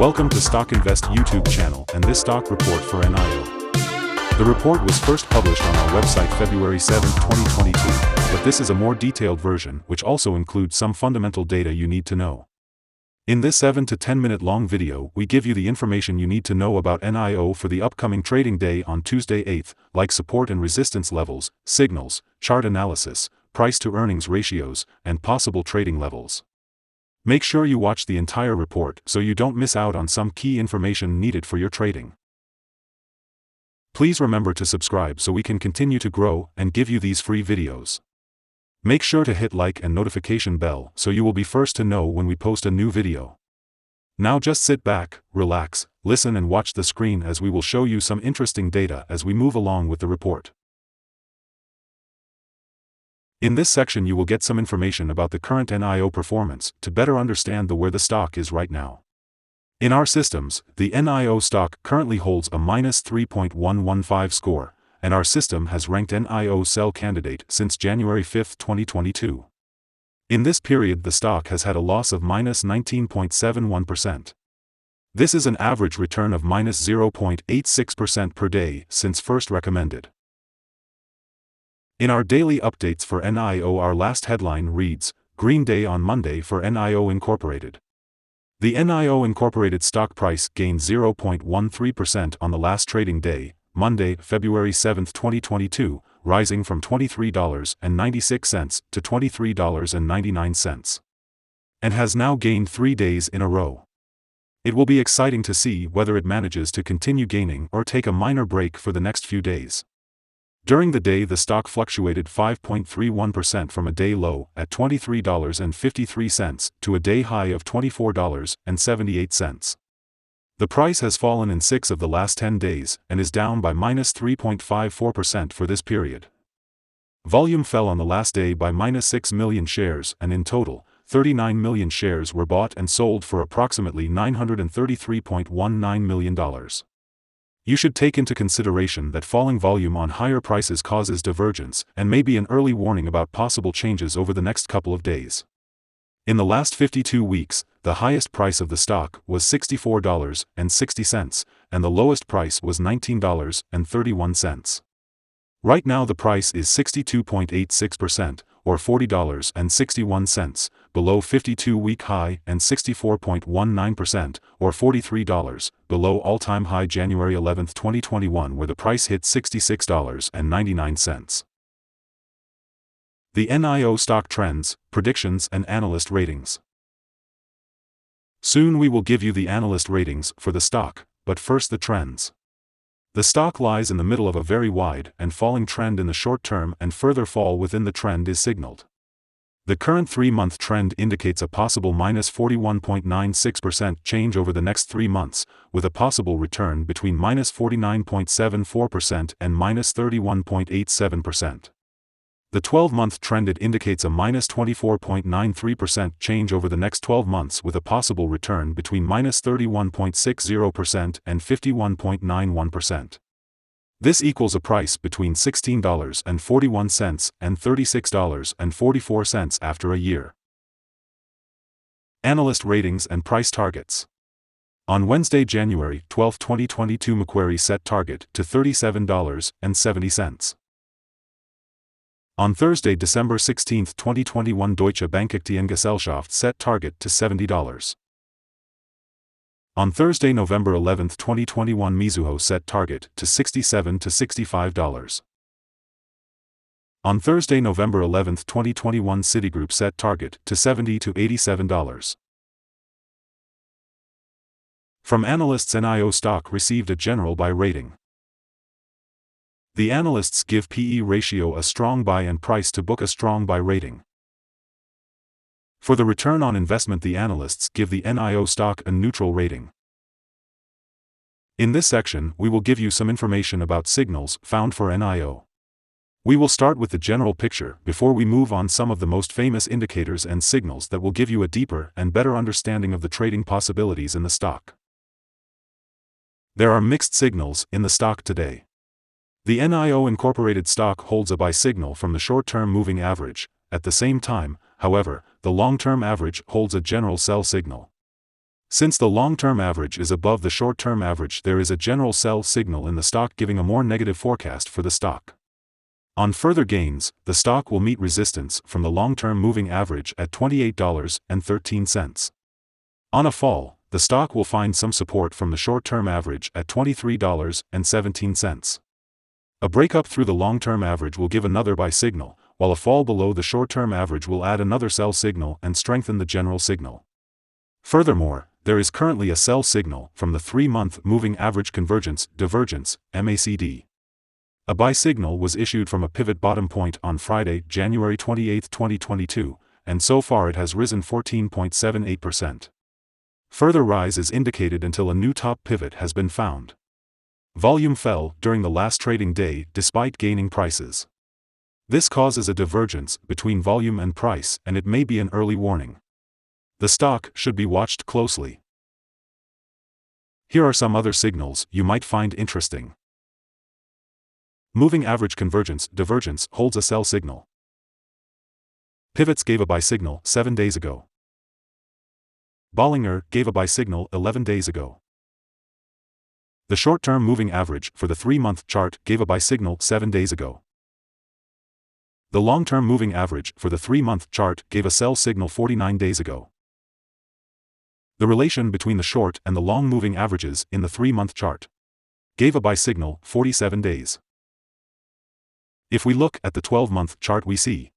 Welcome to StockInvest YouTube channel and this stock report for NIO. The report was first published on our website February 7, 2022, but this is a more detailed version which also includes some fundamental data you need to know. In this 7 to 10 minute long video, we give you the information you need to know about NIO for the upcoming trading day on Tuesday 8th, like support and resistance levels, signals, chart analysis, price to earnings ratios, and possible trading levels. Make sure you watch the entire report so you don't miss out on some key information needed for your trading. Please remember to subscribe so we can continue to grow and give you these free videos. Make sure to hit like and notification bell so you will be first to know when we post a new video. Now just sit back, relax, listen and watch the screen as we will show you some interesting data as we move along with the report. In this section you will get some information about the current NIO performance to better understand where the stock is right now. In our systems, the NIO stock currently holds a -3.115 score, and our system has ranked NIO sell candidate since January 5, 2022. In this period the stock has had a loss of -19.71%. This is an average return of -0.86% per day since first recommended. In our daily updates for NIO, our last headline reads, Green Day on Monday for NIO Incorporated. The NIO Incorporated stock price gained 0.13% on the last trading day, Monday, February 7, 2022, rising from $23.96 to $23.99. And has now gained 3 days in a row. It will be exciting to see whether it manages to continue gaining or take a minor break for the next few days. During the day the stock fluctuated 5.31% from a day low at $23.53 to a day high of $24.78. The price has fallen in 6 of the last 10 days and is down by -3.54% for this period. Volume fell on the last day by -6 million shares and in total, 39 million shares were bought and sold for approximately $933.19 million. You should take into consideration that falling volume on higher prices causes divergence and may be an early warning about possible changes over the next couple of days. In the last 52 weeks, the highest price of the stock was $64.60, and the lowest price was $19.31. Right now the price is 62.86%, or $40.61, below 52-week high, and 64.19%, or $43, below all-time high January 11, 2021 where the price hit $66.99. The NIO stock trends, predictions and analyst ratings. Soon we will give you the analyst ratings for the stock, but first the trends. The stock lies in the middle of a very wide and falling trend in the short term, and further fall within the trend is signaled. The current 3-month trend indicates a possible -41.96% change over the next 3 months, with a possible return between -49.74% and -31.87%. The 12-month trend indicates a -24.93% change over the next 12 months with a possible return between -31.60% and 51.91%. This equals a price between $16.41 and $36.44 after a year. Analyst ratings and price targets. On Wednesday, January 12, 2022, Macquarie set target to $37.70. On Thursday, December 16, 2021, Deutsche Bank Aktiengesellschaft set target to $70. On Thursday, November 11, 2021, Mizuho set target to $67 to $65. On Thursday, November 11, 2021, Citigroup set target to $70 to $87. From analysts, NIO stock received a general buy rating. The analysts give PE ratio a strong buy and price to book a strong buy rating. For the return on investment, the analysts give the NIO stock a neutral rating. In this section, we will give you some information about signals found for NIO. We will start with the general picture before we move on some of the most famous indicators and signals that will give you a deeper and better understanding of the trading possibilities in the stock. There are mixed signals in the stock today. The NIO Incorporated stock holds a buy signal from the short-term moving average. At the same time, however, the long-term average holds a general sell signal. Since the long-term average is above the short-term average, there is a general sell signal in the stock giving a more negative forecast for the stock. On further gains, the stock will meet resistance from the long-term moving average at $28.13. On a fall, the stock will find some support from the short-term average at $23.17. A breakup through the long-term average will give another buy signal, while a fall below the short-term average will add another sell signal and strengthen the general signal. Furthermore, there is currently a sell signal from the 3-month moving average divergence, MACD. A buy signal was issued from a pivot bottom point on Friday, January 28, 2022, and so far it has risen 14.78%. Further rise is indicated until a new top pivot has been found. Volume fell during the last trading day despite gaining prices. This causes a divergence between volume and price, and it may be an early warning. The stock should be watched closely. Here are some other signals you might find interesting. Moving average divergence holds a sell signal. Pivots gave a buy signal 7 days ago. Bollinger gave a buy signal 11 days ago. The short-term moving average for the 3-month chart gave a buy signal 7 days ago. The long-term moving average for the 3-month chart gave a sell signal 49 days ago. The relation between the short and the long moving averages in the 3-month chart gave a buy signal 47 days. If we look at the 12-month chart, we see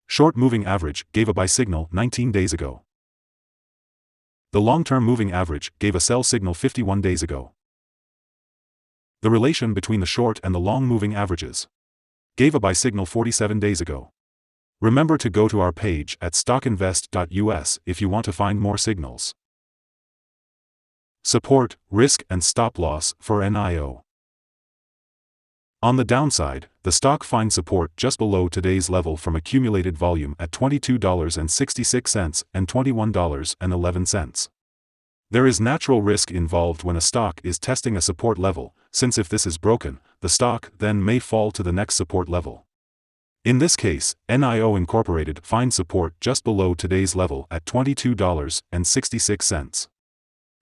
short moving average gave a buy signal 19 days ago. The long-term moving average gave a sell signal 51 days ago. The relation between the short and the long moving averages gave a buy signal 47 days ago. Remember to go to our page at StockInvest.us if you want to find more signals. Support, risk and stop loss for NIO. On the downside, the stock finds support just below today's level from accumulated volume at $22.66 and $21.11. There is natural risk involved when a stock is testing a support level, since if this is broken, the stock then may fall to the next support level. In this case, NIO Incorporated finds support just below today's level at $22.66.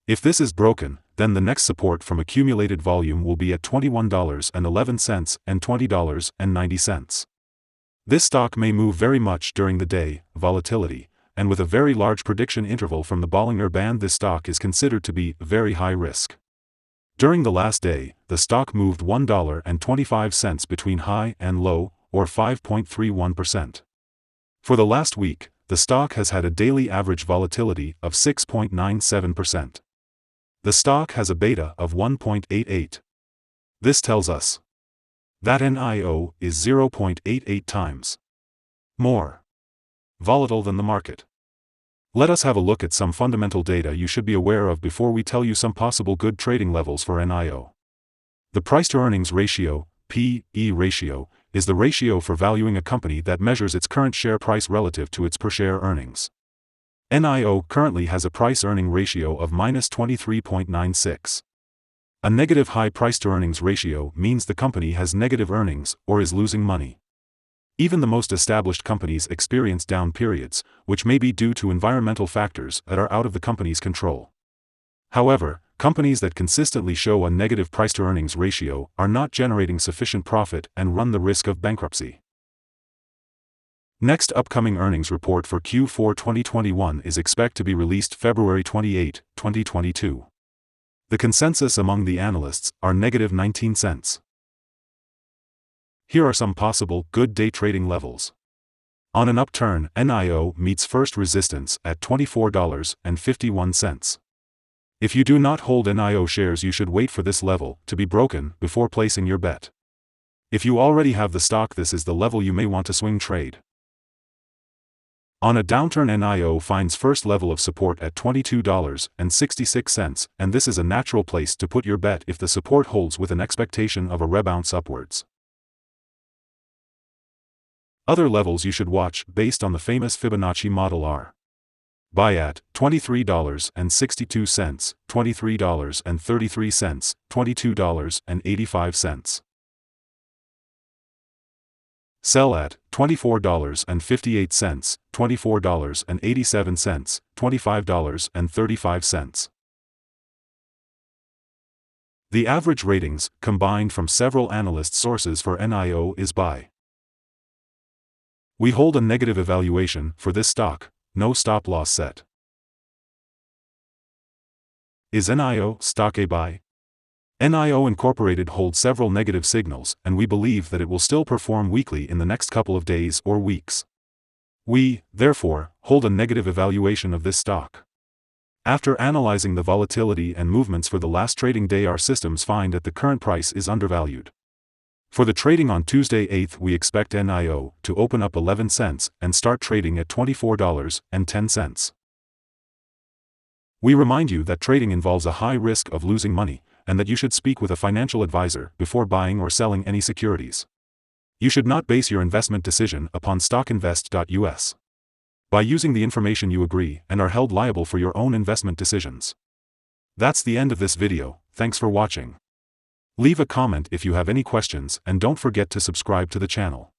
If this is broken, then the next support from accumulated volume will be at $21.11 and $20.90. This stock may move very much during the day, volatility, and with a very large prediction interval from the Bollinger Band, this stock is considered to be very high risk. During the last day, the stock moved $1.25 between high and low, or 5.31%. For the last week, the stock has had a daily average volatility of 6.97%. The stock has a beta of 1.88. This tells us that NIO is 0.88 times more volatile than the market. Let us have a look at some fundamental data you should be aware of before we tell you some possible good trading levels for NIO. The price-to-earnings ratio, P/E ratio, is the ratio for valuing a company that measures its current share price relative to its per-share earnings. NIO currently has a price-earning ratio of -23.96. A negative high price-to-earnings ratio means the company has negative earnings or is losing money. Even the most established companies experience down periods, which may be due to environmental factors that are out of the company's control. However, companies that consistently show a negative price-to-earnings ratio are not generating sufficient profit and run the risk of bankruptcy. Next upcoming earnings report for Q4 2021 is expected to be released February 28, 2022. The consensus among the analysts are -19 cents. Here are some possible good day trading levels. On an upturn, NIO meets first resistance at $24.51. If you do not hold NIO shares, you should wait for this level to be broken before placing your bet. If you already have the stock, this is the level you may want to swing trade. On a downturn, NIO finds first level of support at $22.66, and this is a natural place to put your bet if the support holds with an expectation of a rebound upwards. Other levels you should watch based on the famous Fibonacci model are: buy at $23.62, $23.33, $22.85. Sell at $24.58, $24.87, $25.35. The average ratings, combined from several analyst sources for NIO, is buy. We hold a negative evaluation for this stock, no stop loss set. Is NIO stock a buy? NIO Incorporated holds several negative signals, and we believe that it will still perform weakly in the next couple of days or weeks. We, therefore, hold a negative evaluation of this stock. After analyzing the volatility and movements for the last trading day, our systems find that the current price is undervalued. For the trading on Tuesday 8th, we expect NIO to open up 11 cents and start trading at $24.10. We remind you that trading involves a high risk of losing money, and that you should speak with a financial advisor before buying or selling any securities. You should not base your investment decision upon StockInvest.us. By using the information you agree and are held liable for your own investment decisions. That's the end of this video. Thanks for watching. Leave a comment if you have any questions, and don't forget to subscribe to the channel.